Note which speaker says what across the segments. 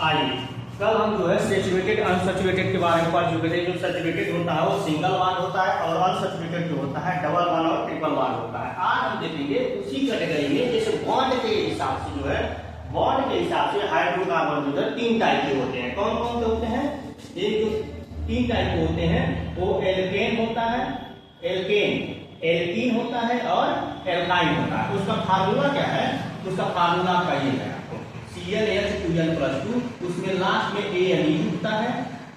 Speaker 1: आइए कल हम जो है सैचुरेटेड अनसैचुरेटेड के बारे में पढ़ चुके थे। जो सैचुरेटेड होता है वो सिंगल बॉन्ड होता है और अनसैचुरेटेड जो होता है डबल बॉन्ड और ट्रिपल बॉन्ड होता है। आज हम देखेंगे उसी कैटेगरी में, जैसे बॉन्ड के हिसाब से जो है बॉन्ड के हिसाब से हाइड्रोकार्बन जो है 3 टाइप के होते हैं। कौन कौन से होते हैं? एक जो 3 टाइप के होते हैं वो एल्केन होता है, एल्कीन होता है और एल्काइन होता है। उसका फार्मूला क्या है? उसका फार्मूला आपका ये है ClH2n+2, उसमें लास्ट में ANE जुड़ता है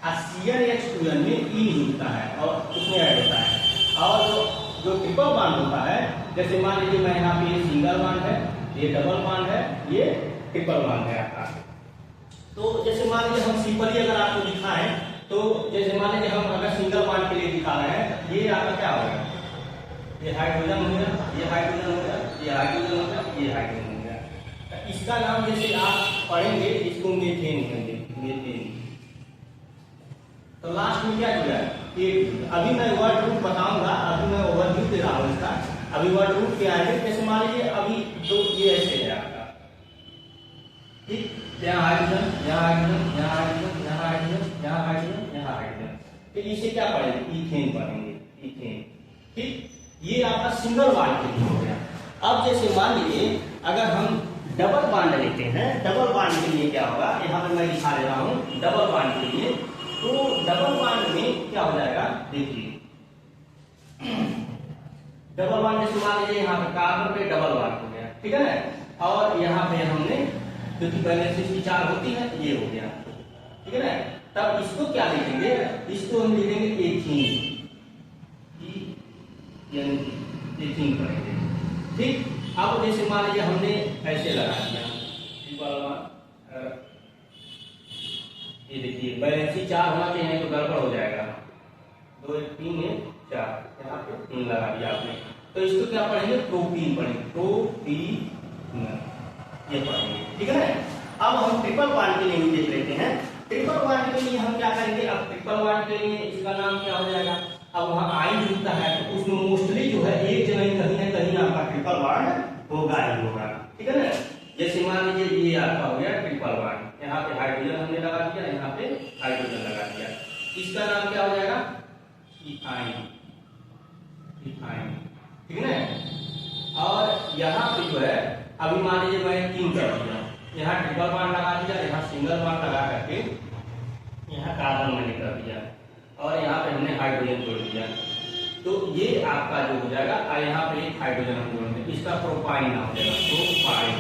Speaker 1: और ClH2n में E जुड़ता है और उसमें ऐड होता है। और जो ट्रिपल बॉन्ड होता है, जैसे मान लीजिए मैं यहाँ पे ये सिंगल बॉन्ड है, ये डबल बॉन्ड है, ये ट्रिपल बॉन्ड है आपका। तो जैसे मान लीजिए हम सिंपली अगर आपको दिखाएं तो जैसे मान लीजिए हम अगर सिंगल बॉन्ड के लिए दिखा रहे हैं, ये आपका क्या होगा? ये हाइड्रोजन हो गया, ये हाइड्रोजन हो गया, ये हाइड्रोजन हो गया, ये हाइड्रोजन हो गया। इसका नाम जैसे आप पढ़ेंगे इसको मीथेन कहेंगे, मीथेन। तो लास्ट में क्या जुड़ा है? एक। अभी मैं वर्ड रूट बताऊंगा, अभी मैं ओवरव्यू दे रहा हूँ इसका। अभी वर्ड रूट क्या है? जैसे मान लीजिए अभी तो ये ऐसे है आपका, ठीक, यहाँ हाइड्रोजन, यहाँ हाइड्रोजन, यहाँ हाइड्रोजन, यहाँ हाइड्रोजन, यहाँ हाइड्रोजन, यहाँ हाइड्रोजन। तो इसे क्या पढ़ेंगे? इथेन पढ़ेंगे, इथेन। ठीक, ये आपका सिंगल बॉन्ड के लिए हो गया। अब जैसे मान लीजिए अगर हम डबल बॉन्ड लेते हैं, डबल बॉन्ड के लिए क्या होगा? यहाँ पे मैं दिखा दे रहा हूँ डबल बॉन्ड के लिए। तो डबल बॉन्ड में क्या हो जाएगा? देखिए डबल बॉन्ड जैसे मान लीजिए यहाँ पे कार्बन पे डबल बॉन्ड हो गया, ठीक है ना। और यहाँ पे हमने क्योंकि बैलेंस इसकी 4 होती है, ये हो गया, ठीक है ना। तब इसको क्या लिखेंगे? इसको हम लिखेंगे एथीन, एथीन करेंगे। ठीक, अब जैसे मान लीजिए हमने ऐसे लगा दिया, ये देखिए बैलेंस 4 होना चाहिए तो गड़बड़ हो जाएगा। 2 1 3 है 4, यहाँ पे 3 लगा दिया आपने। तो इसको क्या पढ़ेंगे? प्रोपीन पढ़ेंगे, प्रोपीन ये पढ़ेंगे, ठीक है ना। अब हम ट्रिपल बॉन्ड के लिए भी देख लेते हैं। ट्रिपल बॉन्ड के लिए हम क्या करेंगे? अब ट्रिपल बॉन्ड के लिए इसका नाम क्या हो जाएगा? अब वहाँ आई जुड़ता है तो उसमें मोस्टली जो है एक जगह कहीं ना कहीं आपका ट्रिपल बॉन्ड होगा ही होगा, ठीक है ना। जैसे मान लीजिए ये आपका हो गया ट्रिपल बॉन्ड, यहाँ पे हाइड्रोजन हमने लगा दिया, यहाँ पे हाइड्रोजन लगा दिया। इसका नाम क्या हो जाएगा? इथाइन, इथाइन, ठीक है ना। और यहाँ पे जो है अभी मान लीजिए मैं 3 कर दिया, यहाँ ट्रिपल बॉन्ड लगा दिया, यहाँ सिंगल बॉन्ड लगा करके यहाँ कार्बन मैंने कर दिया और यहाँ पे हमने हाइड्रोजन जोड़ दिया। तो ये आपका जो हो जाएगा, यहाँ पे एक हाइड्रोजन हम जोड़ेंगे, इसका प्रोपाइन नाम हो जाएगा, प्रोपाइन।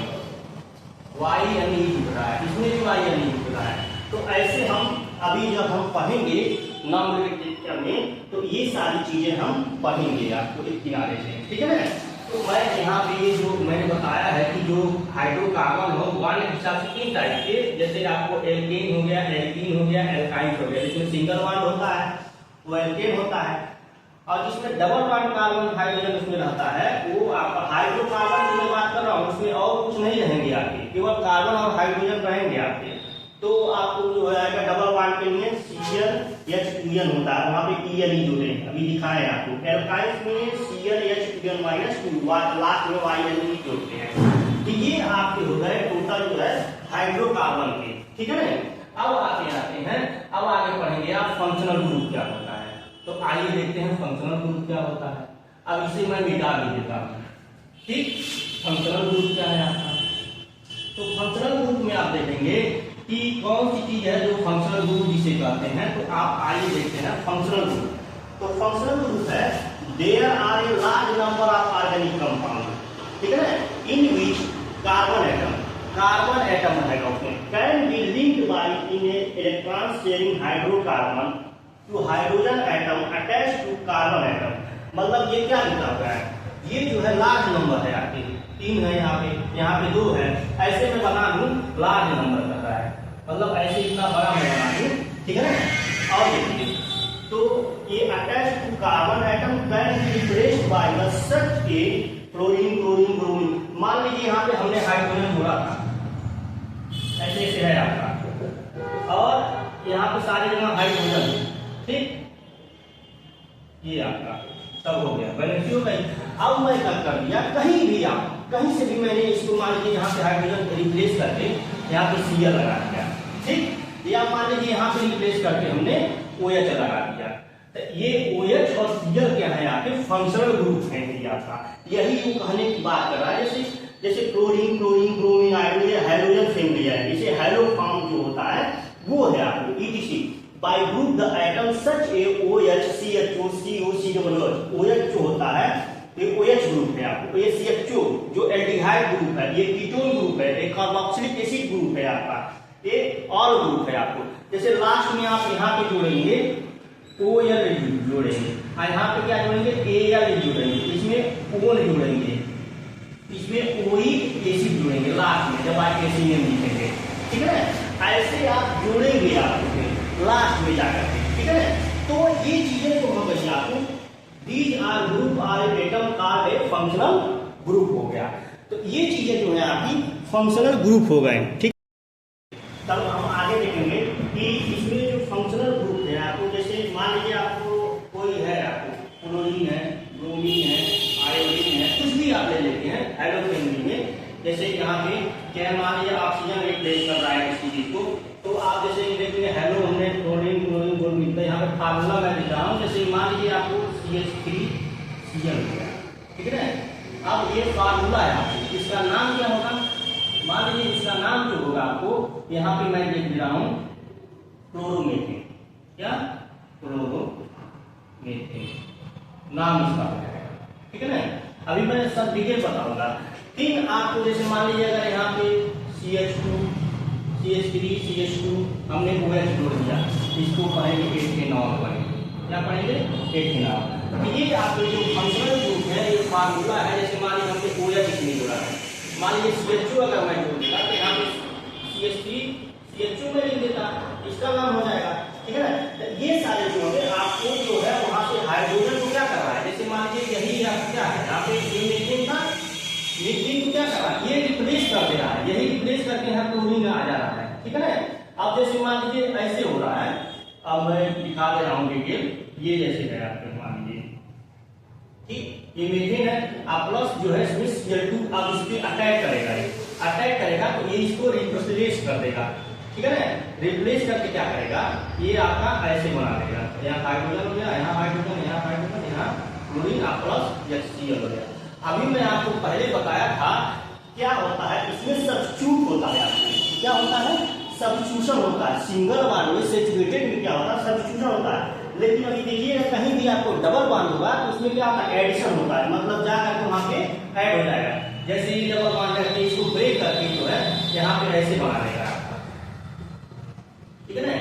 Speaker 1: YNE जुड़ रहा है, इसमें भी YNE जुड़ रहा है। तो ऐसे हम अभी जब हम पढ़ेंगे नॉमेनक्लेचर में तो ये सारी चीजें हम पढ़ेंगे आपको एक किनारे से, ठीक है ना। तो मैं यहाँ पे ये जो मैंने बताया है कि जो हाइड्रोकार्बन हो बॉन्ड के हिसाब से 3 टाइप के, जैसे आपको एल्केन हो गया, एल्कीन हो गया, एल्काइन हो गया। जिसमें सिंगल बॉन्ड होता है वो एल्केन होता है और जिसमें डबल बॉन्ड कार्बन हाइड्रोजन उसमें रहता है वो आपका हाइड्रोकार्बन की मैं बात कर रहा हूँ। उसमें और कुछ नहीं रहेंगे आपके, केवल कार्बन और हाइड्रोजन रहेंगे आपके। तो आपको जो है डबल बॉन्ड के लिए ClH2n होता है, वहाँ पे ENE जुड़े अभी दिखाए आपको। एल्काइन में ClH2n-2 लास्ट में YNE जोड़ते हैं। तो ये आपके हो गए टोटल जो है हाइड्रोकार्बन के, ठीक है ना। अब आते हैं, अब आगे पढ़ेंगे आप फंक्शनल ग्रुप क्या होता है। तो आइए देखते हैं फंक्शनल ग्रुप क्या होता है। अब इसे मैं मिटा भी देता हूँ, ठीक। फंक्शनल ग्रुप क्या है आपका? तो फंक्शनल ग्रुप में आप देखेंगे कि कौन सी चीज है जो फंक्शनल ग्रुप जिसे कहते हैं। तो आप आइए देखते हैं फंक्शनल ग्रुप। तो फंक्शनल ग्रुप है there are a large number of organic compound, ठीक है ना, इन विच कार्बन एटम रहेगा उसमें can be linked by in a electron sharing hydrocarbon two hydrogen atom attach to carbon atom. मतलब ये क्या लिखा हुआ है? ये जो है लार्ज नंबर है आपके, 3 है यहाँ पे 2 है, ऐसे में बना दूं लार्ज नंबर कर रहा है, मतलब ऐसे इतना बड़ा मैं बना दूं, ठीक है ना। और देखिए तो ये attach to carbon atom can be replaced by the such a chlorine chlorine bromine. मान लीजिए यहाँ पे हमने हाइड्रोजन जोड़ा था, ऐसे ऐसे है आपका, और यहाँ पे सारी जगह हाइड्रोजन, ठीक, ये आपका सब हो गया, बैलेंस हो गई। अब मैं क्या कर दिया, कहीं भी आप कहीं से भी मैंने इसको मान लीजिए यहाँ पे हाइड्रोजन रिप्लेस करके यहाँ पे Cl लगा दिया, ठीक, या मान लीजिए यहाँ पे रिप्लेस करके हमने OH लगा दिया, तो ये OH और Cl क्या है आपके फंक्शनल ग्रुप है ये आपका। यही वो कहने की बात कर रहा है, जैसे क्लोरीन, ब्रोमीन, आयोडीन, ये हाइड्रोजन फैमिली है, इसे हैलो फॉर्म जो होता है वो है आपको ETC। Bye group the atom such A OH, CHO, CO, COOH। OH जो होता है ये OH ग्रुप है आपको, ये CHO जो एल्डिहाइड ग्रुप है, ये कीटोन ग्रुप है, एक कार्बोक्सिलिक एसिड ग्रुप है आपका, ये ऑल ग्रुप है आपको। जैसे लास्ट में आप यहाँ पे जोड़ेंगे OL जोड़ेंगे, और यहाँ पे क्या जोड़ेंगे AL जोड़ेंगे, इसमें ON जोड़ेंगे, इसमें OE एसिड जोड़ेंगे लास्ट में जब आप एसिड नेम लिखेंगे, ठीक है ना। ऐसे आप जोड़ेंगे आपको लास्ट में जाकर के, ठीक है ना। तो ये चीजें जो हम बची आपको, these are group or atom called a functional group हो गया। तो ये चीजें जो है आपकी फंक्शनल ग्रुप हो गए, ठीक। तब हम आगे देखेंगे कि इसमें जो फंक्शनल ग्रुप है आपको, जैसे मान लीजिए आपको कोई है, आपको क्लोरीन है, ब्रोमीन है, आयोडीन है, कुछ भी आप ले लेते हैं हैलो फैमिली में। जैसे यहाँ पे क्या मान लीजिए ऑक्सीजन रिप्लेस कर रहा है इस चीज को, तो आप जैसे देखेंगे हैलो हमने क्लोरीन ब्रोमीन, तो यहाँ पे फार्मूला मैं लिख रहा हूँ। जैसे मान लीजिए आपको CH3Cl हो गया, ठीक है ना। अब ये फार्मूला है आपको, इसका नाम क्या होगा, मान लीजिए इसका नाम जो होगा आपको यहाँ पे मैं लिख रहा हूँ क्लोरोमीथेन, क्या क्लोरोमीथेन नाम इसका हो जाएगा, ठीक है ना। अभी मैं सब डिटेल बताऊंगा। फिर आपको जैसे मान लीजिए अगर यहाँ पे CH2, CH3, CH2 हमने OH जोड़ दिया, इसको पढ़ेंगे एथेनॉल पढ़ेंगे, क्या पढ़ेंगे एथेनॉल। तो ये आपके जो फंक्शनल ग्रुप है ये फार्मूला है। जैसे मान लीजिए हमने OH इसमें जोड़ा है, मान लीजिए CHO अगर मैं जोड़ देता तो यहाँ पे CH3 CHO में लिख देता, इसका नाम हो जाएगा, ठीक है ना। तो ये सारे जो है आपको जो है वहां से हाइड्रोजन को क्या कर रहा है, जैसे मान लीजिए यही क्या है यहाँ पे ये मीथेन था, मीथेन को क्या कर रहा है, ये रिप्लेस कर दे रहा है, यही रिप्लेस करके यहाँ क्लोरीन आ जा रहा है, ठीक है ना। अब जैसे मान लीजिए ऐसे हो रहा है, अब मैं दिखा दे रहा हूँ डिटेल, ये जैसे है आपके मान लीजिए, ठीक, ये मीथेन है, अब प्लस जो है इसमें Cl2 अब इस पे अटैक करेगा, अटैक करेगा तो ये इसको रिप्लेस कर देगा, ठीक है ना। रिप्लेस करके क्या करेगा, ये आपका ऐसे बना देगा, यहाँ हाइड्रोजन हो गया, यहाँ हाइड्रोजन, यहाँ हाइड्रोजन, यहाँ क्लोरीन प्लस Cl हो गया। अभी मैं आपको पहले बताया था क्या होता है, इसमें सब्स्टिट्यूट होता है, आपको क्या होता है, सब्स्टिट्यूशन होता है। सिंगल बॉन्ड में सैचुरेटेड में क्या होता है, सब्स्टिट्यूशन होता है। लेकिन अभी देखिएगा कहीं भी आपको डबल बॉन्ड होगा तो उसमें क्या होता है, एडिशन होता है, मतलब जाकर के वहां पे ऐड हो जाएगा। जैसे ये डबल बॉन्ड करके इसको ब्रेक करके जो है यहाँ पे ऐसे बना देगा आपका, ठीक है ना,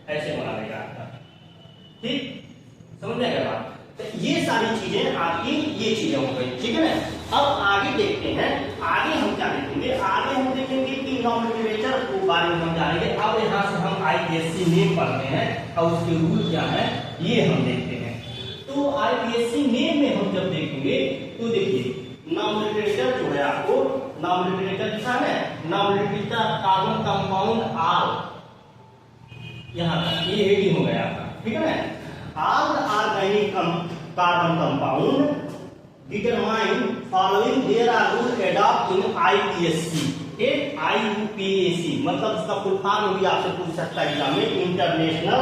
Speaker 1: ऐसे बना देगा आपका, ठीक, समझ में आएगा बात। तो ये सारी चीजें आपकी ये चीजें हो गई, ठीक है ना। अब आगे देखते हैं, आगे हम क्या देखेंगे, आगे हम देखेंगे कि नॉमेनक्लेचर के बारे में हम जानेंगे। अब यहाँ से हम IPSC नेम पढ़ते हैं और उसके रूल क्या है ये हम देखते हैं। तो IPSC नेम में हम जब देखेंगे तो देखिए नॉमेनक्लेचर जो है आपको, नॉमेनक्लेचर लिखा है, नॉमेनक्लेचर कार्बन कंपाउंड आल, यहाँ तक ये हेडिंग हो गया आपका, ठीक है ना। All organic carbon compound determine following there are rules adopt in IPSC, IUPAC मतलब इसका फुल फॉर्म भी आपसे पूछ सकता है एग्जाम में, international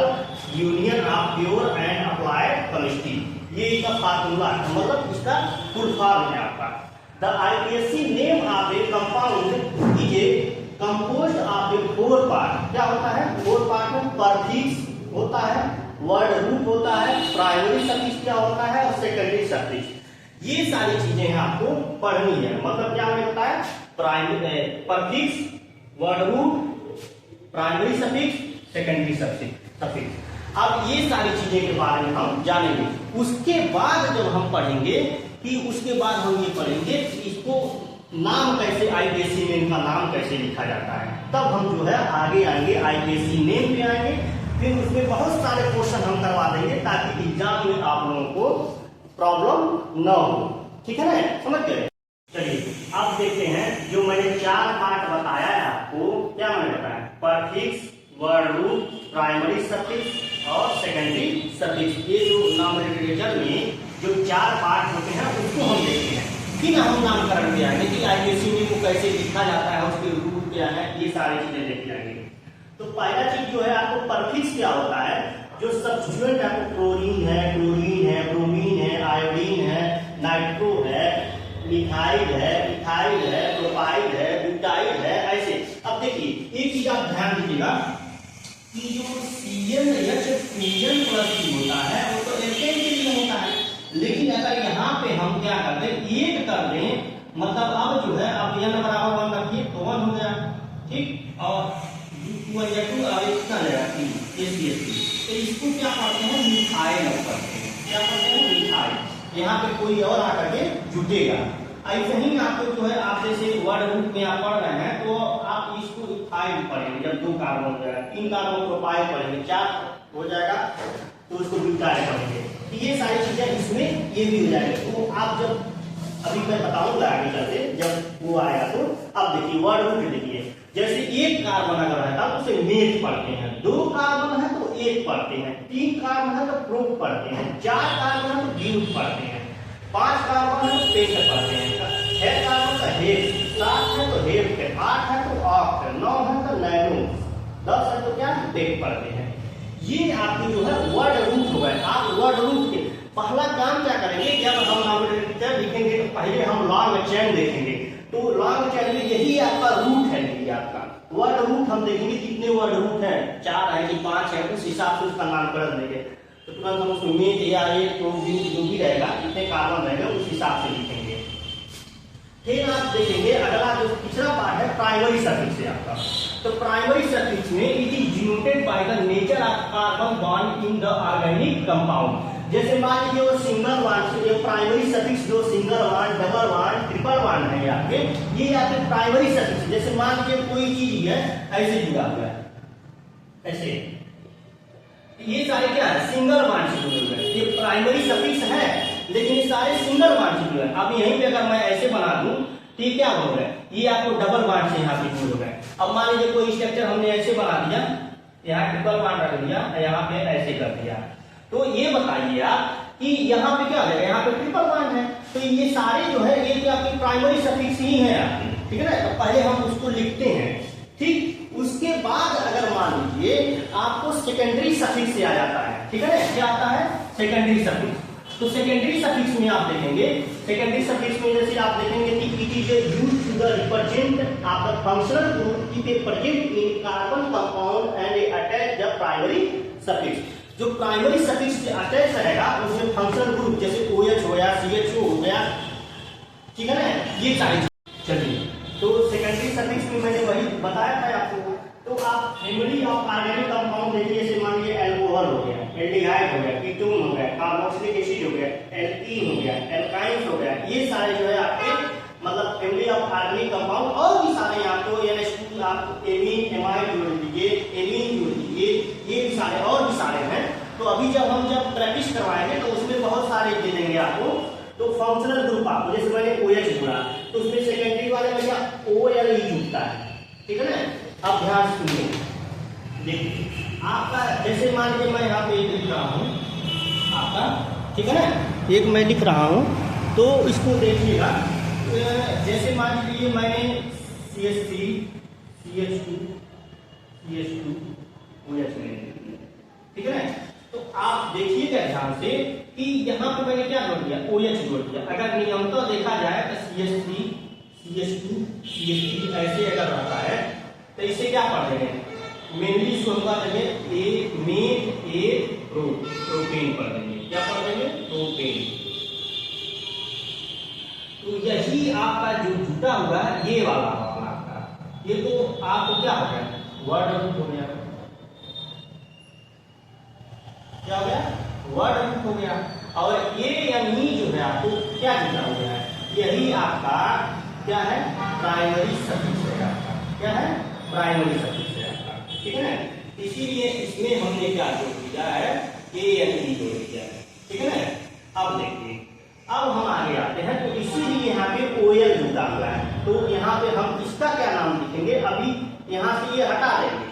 Speaker 1: union of pure and applied chemistry, ये इसका फार्मूला है, मतलब इसका फुल फॉर्म है आपका। The IPSC name of A compound is a composed of A 4 part, क्या होता है 4 पार्ट में, परफिक्स होता है, वर्ड रूट होता है, प्राइमरी सफिक्स क्या होता है और सेकेंडरी सफिक्स। ये सारी चीजें हैं आपको पढ़नी है, मतलब क्या मैंने बताया, primary prefix, word root, primary suffix, secondary suffix. अब ये सारी चीजें के बारे में हम जानेंगे। उसके बाद जब हम पढ़ेंगे कि उसके बाद हम ये पढ़ेंगे कि इसको नाम कैसे, IPSC नेम का नाम कैसे लिखा जाता है, तब हम जो है आगे आएंगे IPSC नेम पे आएंगे, फिर उसमें बहुत सारे क्वेश्चन हम करवा देंगे ताकि एग्जाम में आप लोगों को प्रॉब्लम न हो, ठीक है ना, समझ गए। चलिए अब देखते हैं, जो मैंने 4 पार्ट बताया है आपको, क्या मैंने बताया, prefix, word root, primary suffix और सेकेंडरी सफिक्स, ये जो नॉमेनक्लेचर में जो 4 पार्ट होते हैं उसको हम देखते हैं। फिर हम नामकरण पे आएंगे कि IPSC में को कैसे लिखा जाता है, उसके रूट क्या है, ये सारी चीजें देख जाएंगे।
Speaker 2: तो पहला चीज जो है आपको परफिक्स क्या होता है, जो सब्स्टिट्यूएंट आपको क्लोरीन है, क्लोरीन है, ब्रोमीन है, आयोडीन है, नाइट्रो है, मिथाइल है, प्रोपाइल है, ब्यूटाइल है, ऐसे। अब देखिए एक चीज आप ध्यान दीजिएगा कि जो CnH फ्यूजन प्लस होता है वो तो एल्केन के लिए होता है, लेकिन अगर यहाँ पे हम क्या कर दें, एक कर दें, मतलब अब जो है अब n बराबर 1 रखिए तो 1 हो गया, ठीक। और 2 अब कितना लेगा 3 ACH3, तो इसको क्या करते हैं मिथाइल करते हैं, क्या करते हैं मिथाइल। यहाँ पे कोई और आकर के जुटेगा। ऐसे ही आपको जो है आप जैसे वर्ड रूप में आप पढ़ रहे हैं तो आप इसको इथाइल पढ़ेंगे, जब 2 कार्बन हो जाएगा, 3 कार्बन प्रोपाइल पढ़ेंगे, 4 हो जाएगा तो उसको ब्यूटाइल पढ़ेंगे। तो ये सारी चीजें इसमें ये भी हो जाएगी। तो आप जब अभी मैं बताऊंगा आगे चलते जब वो आएगा तो अब देखिए वर्ड रूट देखिए, जैसे 1 कार्बन अगर रहता तो उसे मेथ पढ़ते हैं, 2 कार्बन है तो 1 पढ़ते हैं, 3 कार्बन है तो प्रोप पढ़ते हैं, 4 कार्बन है तो ब्यूट पढ़ते हैं, 5 कार्बन है तो पेंट पढ़ते हैं, 6 कार्बन का हेप, 7 है तो हेप, 8 है तो ऑक्ट, 9 है तो नैनो, 10 है तो क्या डेट पढ़ते हैं। ये आपके जो है वर्ड रूट हो गए। आप वर्ड रूट के पहला काम क्या करेंगे, जब हम नॉमिनेटर लिखेंगे तो पहले हम लॉन्ग चेन देखेंगे, तो लॉन्ग चेन में यही आपका रूट है, ये आपका वर्ड रूट हम देखेंगे कितने वर्ड रूट है, 4 है कि 5 है, उस हिसाब से उसका नामकरण देंगे। तो तुरंत हम उसमें मेथ या ये तो जो भी रहेगा कितने कार्बन रहेगा उस हिसाब से लिखेंगे। फिर आप देखेंगे अगला जो तीसरा पार्ट है प्राइमरी सफिक्स है आपका। तो प्राइमरी सफिक्स में it is denoted by the nature of carbon bond in the organic compound. जैसे मान लीजिए वो सिंगल बॉन्ड से, ये प्राइमरी सफिक्स जो single bond, double bond, triple bond है आपके, ये आपके प्राइमरी सफिक्स। जैसे मान लीजिए कोई चीज है ऐसे जुड़ा हुआ है, ऐसे, ये सारे क्या है सिंगल बॉन्ड से जुड़े हुए हैं, ये प्राइमरी सफिक्स है लेकिन ये सारे सिंगल बॉन्ड से जुड़े हैं। अब यहीं पे अगर मैं ऐसे बना दूं ठीक क्या हो गया, ये आपको डबल बॉन्ड से यहाँ पे जुड़ हो गए। अब मान लीजिए कोई स्ट्रक्चर हमने ऐसे बना दिया, यहाँ ट्रिपल बॉन्ड रख दिया, यहाँ पे ऐसे कर दिया, तो ये बताइए आप कि यहाँ पे क्या है, यहाँ पे ट्रिपल बॉन्ड है, तो ये सारे जो है ये क्या आपकी प्राइमरी सफिक्स ही है आपकी, ठीक है ना। तो पहले हम उसको लिखते हैं, ठीक। उसके बाद अगर मान लीजिए आपको सेकेंडरी सफिक्स से आ जाता है, ठीक है ना, क्या आता है सेकेंडरी सफिक्स। तो सेकेंडरी सफिक्स में आप देखेंगे, सेकेंडरी सफिक्स में जैसे आप देखेंगे कि it is used to the represent of the functional group it is present in carbon compound and attach the primary suffix. जो प्राइमरी सफिक्स से अटैच रहेगा उसमें फंक्शनल ग्रुप जैसे OH हो गया, CHO हो गया, ठीक है ना, ये सारी चलिए। तो सेकेंडरी सफिक्स में मैंने वही बताया था आपको। तो आप फैमिली ऑफ ऑर्गेनिक कंपाउंड देखिए, जैसे मान लीजिए अल्कोहल हो गया, एल्डिहाइड हो गया, कीटोन हो गया, कार्बोक्सिलिक एसिड हो गया, एल्कीन हो गया, एल्काइंस हो गया, ये सारे जो है आपके मतलब फैमिली ऑफ ऑर्गेनिक कंपाउंड। और भी सारे आपको NH2 आपको एमीन, एमाइड जोड़ दीजिए, एमीन जोड़ दीजिए, ये भी सारे और भी सारे हैं। तो अभी जब प्रैक्टिस करवाएंगे तो उसमें बहुत सारे दे देंगे आपको। तो फंक्शनल ग्रुप आपको जैसे मैंने OH जोड़ा तो उसमें सेकेंडरी वाले में क्या OLE जुड़ता है, ठीक है ना। अब ध्यान सुनिए, देखिए आपका जैसे मान लीजिए मैं यहाँ पे एक लिख रहा हूँ आपका, ठीक है ना, एक मैं लिख रहा हूँ तो इसको देखिएगा। जैसे मान लीजिए मैंने CH3 CH2 CH2 OH में, ठीक है ना। तो आप देखिएगा ध्यान से कि यहाँ पे मैंने क्या जोड़ दिया, OH जोड़ दिया। अगर नियमतः देखा जाए तो CH3 CH2 CH3 ऐसे अगर रहता है तो इसे क्या पढ़ देंगे, मेनली इसको हम पढ़ देंगे एक मेथ एक प्रोपेन पढ़ देंगे। क्या पढ़ देंगे, प्रोपेन। तो यही आपका जो जुटा हुआ है ये वाला आपका, ये तो आपको क्या हो गया वर्ड रूट हो गया, क्या हो गया वर्ड रूट हो गया। और ये यानी जो है आपको क्या जुटा हुआ है, यही आपका क्या है प्राइमरी सफिक्स है आपका, क्या है प्राइमरी सफिक्स है आपका, ठीक है ना। इसीलिए इसमें हमने क्या जोड़ दिया है ANE जोड़ दिया है, ठीक है ना। अब देखिए अब हम आगे आते हैं, तो इसीलिए यहाँ पे OL जुटा हुआ है। तो यहाँ पे हम इसका क्या नाम लिखेंगे, अभी यहाँ से ये हटा देंगे,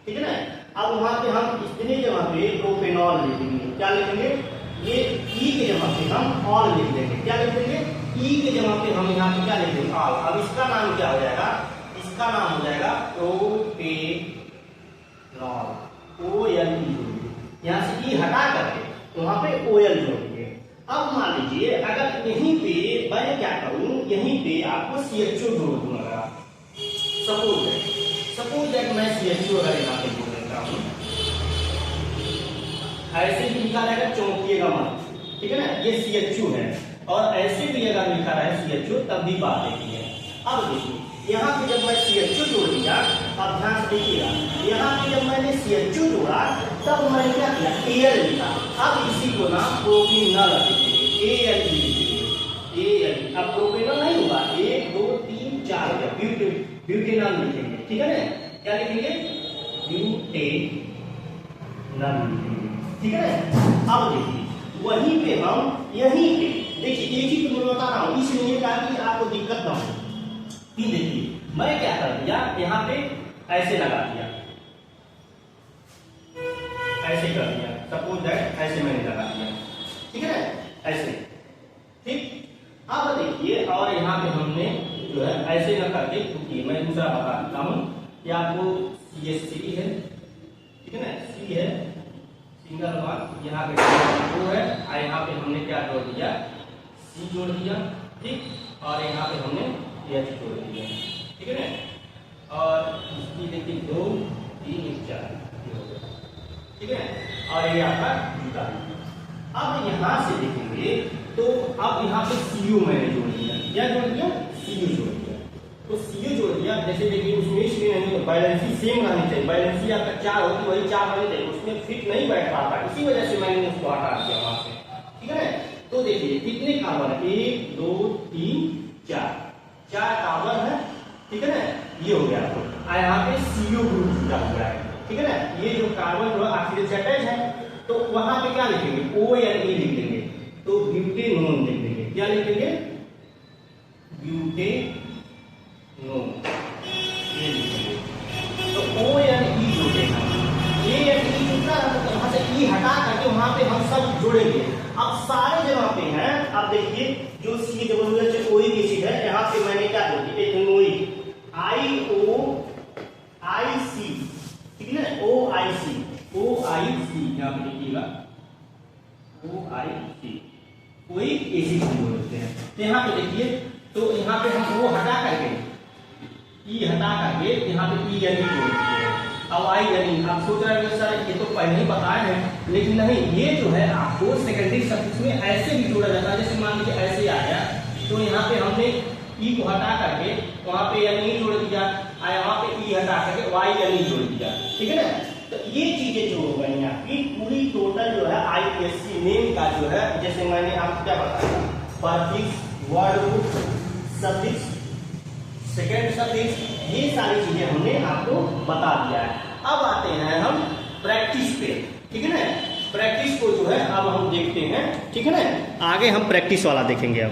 Speaker 2: ठीक है ना। अब वहां पे हम इतने जगह पे प्रोपेनॉल लिखेंगे, क्या लिखेंगे, ये E के जगह पे हम ऑल लिख देंगे, क्या लिख देंगे E के जगह पे हम यहाँ पे क्या लिख देंगे ऑल। अब इसका नाम क्या हो जाएगा, इसका नाम हो जाएगा प्रोपेनॉल, नॉल OL जोड़िए, यहाँ से ई हटा करके वहां पे OL जोड़िए। अब मान लीजिए अगर यहीं पे मैं क्या करूं, यहीं पे आपको CHO जोड़ दूंगा। सपोज दैट मैं CHO अगर यहाँ पे जोड़ देता हूं, ऐसे भी लिखा रहेगा, चौंकिएगा मत, ठीक है ना, ये CHO है, और ऐसे भी अगर लिखा रहा है CHO तब भी बात देखी है। अब देखिए यहाँ पे जब मैं CHO जोड़ दिया, अब ध्यान से देखिएगा, यहाँ पे जब मैंने CHO जोड़ा तब मैंने क्या किया, AL लिखा। अब इसी को ना प्रोपिनल लिखेंगे, AL लिखेंगे, AL। अब प्रोपिनल नहीं होगा, 1 2 3 4 हो गया, ब्यूटेनल लिखेंगे, ठीक है ना, क्या लिखेंगे, ब्यूटेनल लिखेंगे, ठीक है ना। अब देखिए वहीं पे हम यहीं पे देखिए, एक ही तो मैं बता रहा हूँ, इसलिए कहा कि आपको दिक्कत ना हो। फिर देखिए मैं क्या कर दिया, यहाँ पे ऐसे लगा दिया, ऐसे कर दिया, सपोज दैट ऐसे मैंने लगा दिया, ठीक है ना, ऐसे, ठीक। अब देखिए और यहाँ पे हमने जो है ऐसे न करके, क्योंकि मैं दूसरा बता देता हूँ कि आपको CSC है, ठीक है ना, C है सिंगल वन, यहाँ पे वो है, और यहाँ पे हमने क्या जोड़ दिया, C जोड़ दिया, ठीक, और यहाँ पे हमने H जोड़ दिया, ठीक है ना। और इसकी देखिए 2 3 4, ठीक है, और ये आपका जूता। अब यहाँ से देखेंगे तो अब यहाँ पे CO मैंने जोड़ दिया, क्या जोड़ दिया, CO जोड़ दिया। तो CO जोड़ दिया, जैसे देखिए उसमें इसलिए नहीं, तो बैलेंसी सेम रहनी चाहिए, बैलेंसी आपका 4 होती वही 4 रहनी चाहिए, उसमें फिट नहीं बैठ पाता, इसी वजह से मैंने उसको हटा दिया वहां से, ठीक है ना। तो देखिए कितने कार्बन है, 1 2 3 4 कार्बन है, ठीक है ना, ये हो गया आपको। यहाँ पे CO ग्रुप जुड़ा हुआ है, ठीक है ना, ये जो कार्बन जो आखिर से अटैच है, तो वहां पे क्या लिखेंगे, ONE लिख देंगे, तो ब्यूटेनोन लिख देंगे, क्या लिखेंगे, ब्यूटेनोन, ये लिखेंगे। तो ONE जोड़ेगा, ANE जुड़ता है तो वहां से E हटा करके वहां पे हम सब जोड़ेंगे। अब सारे जगह पे हैं, अब देखिए जो COOH एसिड है, यहाँ पे मैंने क्या जोड़ दिया, एथेनोइक, IOIC, ठीक है ना, OIC यहाँ पे लिखिएगा, OIC कोई एसिड जोड़ देते हैं। तो यहाँ पे देखिए, तो यहाँ पे हम वो हटा करके E हटा करके यहाँ पे ENE जोड़ देते हैं। अब INE आप सोच रहे हैं सर ये तो पहले ही बताए हैं, लेकिन नहीं, ये जो है आपको सेकेंडरी सब्सिट्यूट में ऐसे भी जोड़ा जाता है। जैसे मान लीजिए ऐसे आ गया, तो यहाँ पे हमने E को हटा करके वहां पे NE जोड़ दिया, और यहाँ पे E हटा करके YNE जोड़ दिया, ठीक है ना। तो ये चीजें जो हो गई आपकी पूरी टोटल जो है IPSC नेम का जो है, जैसे मैंने आपको क्या बताया, prefix, word root, suffix, second suffix, ये सारी चीजें हमने आपको बता दिया है। अब आते हैं हम प्रैक्टिस पे, ठीक है ना। प्रैक्टिस को जो है अब हम देखते हैं, ठीक है ना, आगे हम प्रैक्टिस वाला देखेंगे अब।